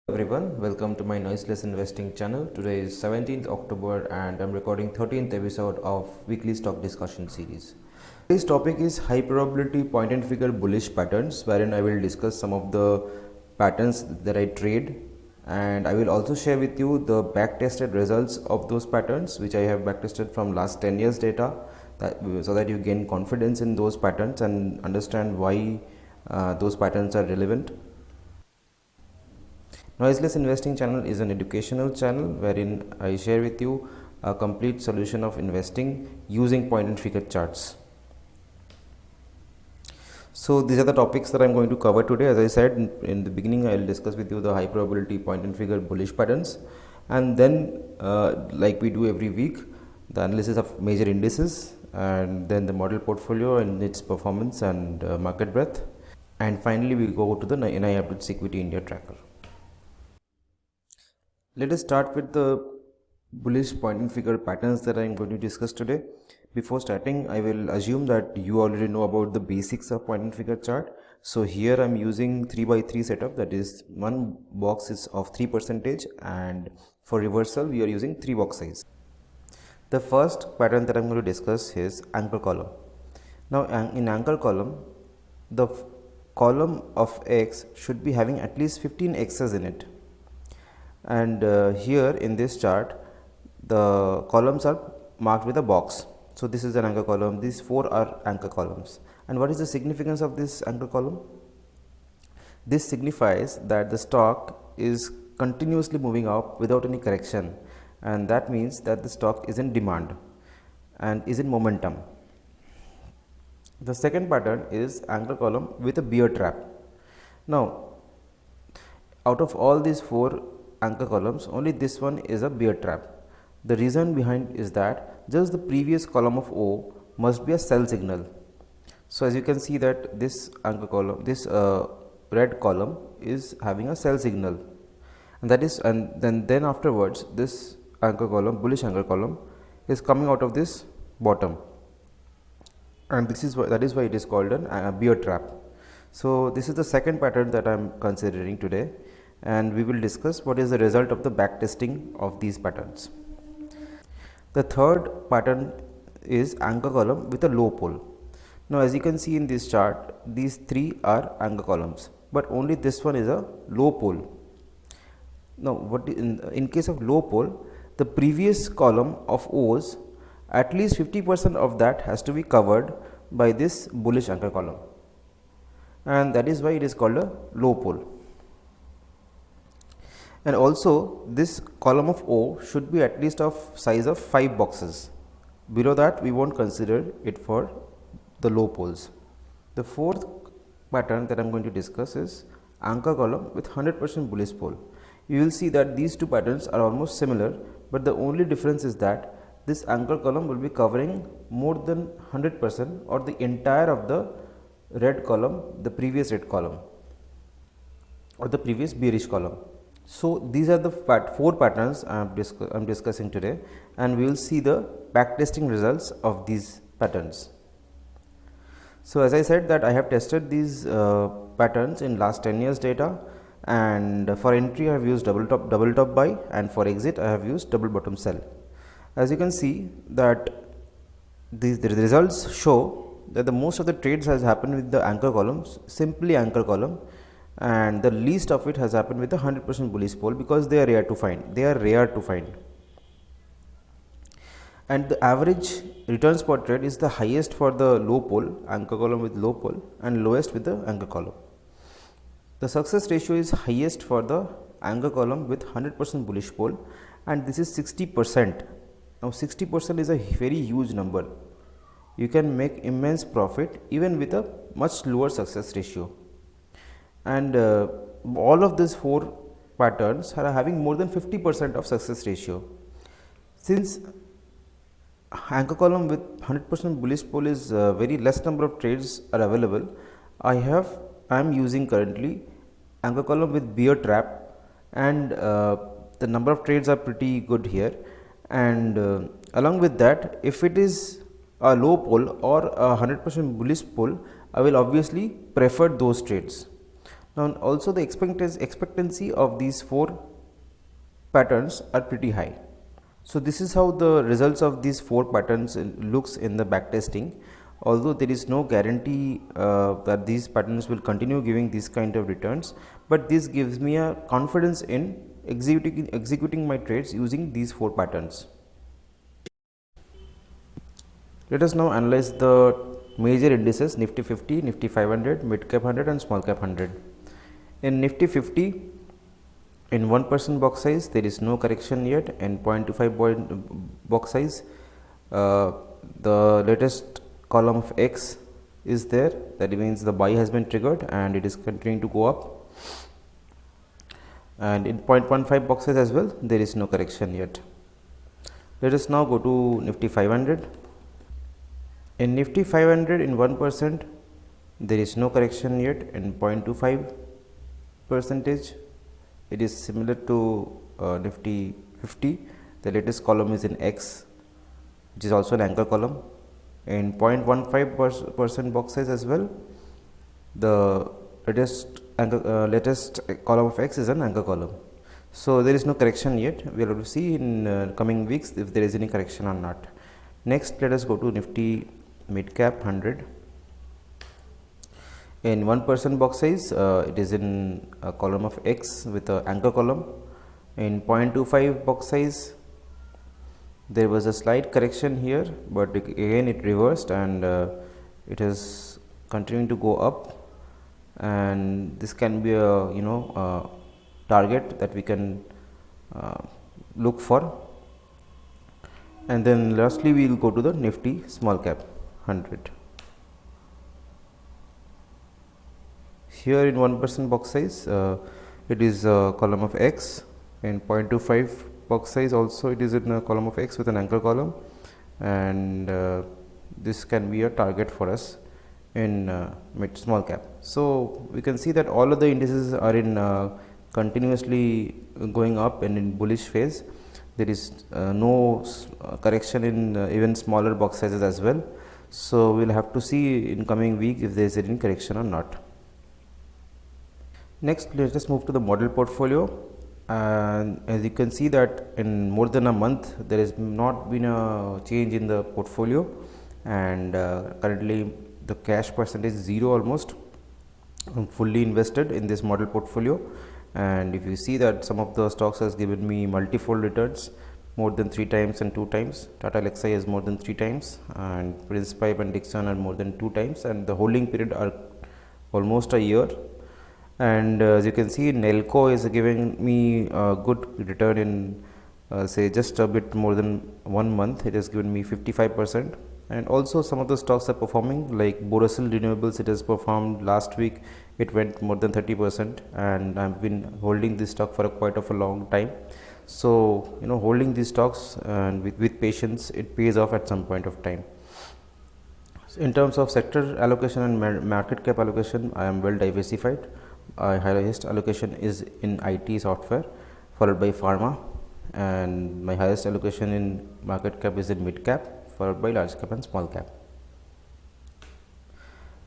Everyone, welcome to my noiseless investing channel. Today is 17th October and I'm recording 13th episode of weekly stock discussion series. Today's topic is high probability point and figure bullish patterns, wherein I will discuss some of the patterns that I trade, and I will also share with you the back-tested results of those patterns which I have back-tested from last 10 years data, so that you gain confidence in those patterns and understand why those patterns are relevant. Noiseless Investing channel is an educational channel wherein I share with you a complete solution of investing using point and figure charts. So these are the topics that I'm going to cover today. As I said in the beginning, I will discuss with you the high probability point and figure bullish patterns, and then like we do every week, the analysis of major indices, and then the model portfolio and its performance and market breadth, and finally we go to the NI Updates Equity India tracker. Let us start with the bullish point and figure patterns that I am going to discuss today. Before starting, I will assume that you already know about the basics of point and figure chart. So here I am using 3x3 setup, that is one box is of 3%, and for reversal we are using 3 box size. The first pattern that I am going to discuss is anchor column. Now in anchor column, the column of X should be having at least 15 X's in it. And here in this chart the columns are marked with a box. So this is an anchor column, these 4 are anchor columns. And what is the significance of this anchor column? This signifies that the stock is continuously moving up without any correction, and that means that the stock is in demand and is in momentum. The second pattern is anchor column with a bear trap. Now out of all these 4 anchor columns, only this one is a bear trap. The reason behind is that just the previous column of O must be a sell signal. So as you can see that this anchor column, this red column is having a sell signal, and that is, and then afterwards this anchor column, bullish anchor column, is coming out of this bottom, and this is why, that is why it is called a bear trap. So this is the second pattern that I am considering today, and we will discuss what is the result of the back testing of these patterns. The third pattern is anchor column with a low pole. Now as you can see in this chart, these 3 are anchor columns, but only this one is a low pole. Now what in case of low pole, the previous column of O's, at least 50% of that has to be covered by this bullish anchor column, and that is why it is called a low pole. And also this column of O should be at least of size of 5 boxes. Below that we won't consider it for the low poles. The fourth pattern that I am going to discuss is anchor column with 100% bullish pole. You will see that these two patterns are almost similar, but the only difference is that this anchor column will be covering more than 100% or the entire of the red column, the previous red column or the previous bearish column. So these are the 4 patterns I am discussing today, and we will see the backtesting results of these patterns. So as I said that I have tested these patterns in last 10 years data, and for entry I have used double top buy, and for exit I have used double bottom sell. As you can see that the results show that the most of the trades has happened with the anchor columns, simply anchor column, and the least of it has happened with the 100% bullish pole, because they are rare to find. And the average returns per trade is the highest for the low pole, anchor column with low pole, and lowest with the anchor column. The success ratio is highest for the anchor column with 100% bullish pole, and this is 60%. Now 60% is a very huge number. You can make immense profit even with a much lower success ratio. And all of these 4 patterns are having more than 50% of success ratio. Since anchor column with 100% bullish pole is very less number of trades are available, I am using currently anchor column with bear trap, and the number of trades are pretty good here. And along with that, if it is a low pole or a 100% bullish pole, I will obviously prefer those trades. Now also the expectancy of these 4 patterns are pretty high. So this is how the results of these 4 patterns looks in the backtesting. Although there is no guarantee that these patterns will continue giving this kind of returns, but this gives me a confidence in executing my trades using these 4 patterns. Let us now analyze the major indices Nifty 50, Nifty 500, Mid Cap 100 and Small Cap 100. In Nifty 50, in 1% box size there is no correction yet. In 0.25 box size, the latest column of X is there, that means the buy has been triggered and it is continuing to go up. And in 0.15 box size as well there is no correction yet. Let us now go to Nifty 500. In Nifty 500 in 1% there is no correction yet. In 0.25 percentage it is similar to Nifty 50. The latest column is in X, which is also an anchor column. In 0.15% box size as well, the latest column of X is an anchor column. So there is no correction yet. We will have to see in coming weeks if there is any correction or not. Next, let us go to Nifty Mid Cap 100. In 1% box size, it is in a column of X with an anchor column. In 0.25 box size, there was a slight correction here, but again it reversed and it is continuing to go up, and this can be a target that we can look for. And then lastly we will go to the Nifty Small Cap 100. Here in 1% box size, it is a column of X. In 0.25 box size also it is in a column of X with an anchor column, and this can be a target for us in mid small cap. So we can see that all of the indices are in continuously going up and in bullish phase. There is no correction in even smaller box sizes as well. So we will have to see in coming week if there is any correction or not. Next, let us move to the model portfolio. And as you can see that in more than a month there has not been a change in the portfolio, and currently the cash percentage is 0 almost. I'm fully invested in this model portfolio, and if you see that some of the stocks has given me multifold returns, more than 3 times and 2 times. Tata Elxsi is more than 3 times, and Prince Pipe and Dixon are more than 2 times, and the holding period are almost a year. And as you can see, ALLCARGO is giving me a good return in say just a bit more than 1 month. It has given me 55%, and also some of the stocks are performing, like Borosil Renewables. It has performed last week, it went more than 30%, and I've been holding this stock for quite of a long time. So holding these stocks and with patience, it pays off at some point of time. In terms of sector allocation and market cap allocation, I am well diversified. My highest allocation is in IT software, followed by pharma, and my highest allocation in market cap is in mid cap, followed by large cap and small cap.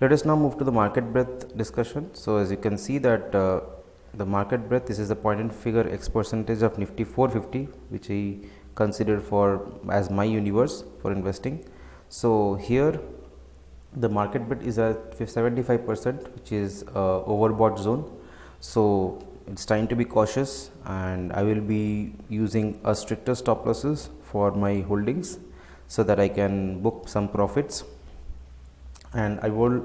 Let us now move to the market breadth discussion. So as you can see that the market breadth, this is the point and figure X percentage of Nifty 450, which I consider as my universe for investing. So here the market bet is at 75%, which is overbought zone. So it's time to be cautious, and I will be using a stricter stop losses for my holdings so that I can book some profits, and I will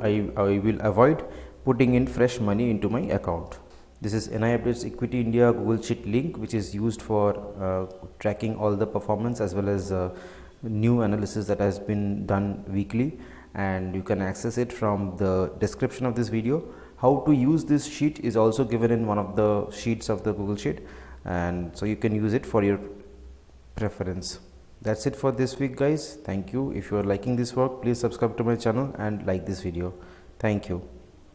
avoid putting in fresh money into my account. This is NI Equity India Google Sheet link, which is used for tracking all the performance as well as new analysis that has been done weekly, and you can access it from the description of this video. How to use this sheet is also given in one of the sheets of the Google Sheet, and so you can use it for your preference. That's it for this week, guys. Thank you. If you are liking this work, please subscribe to my channel and like this video. Thank you.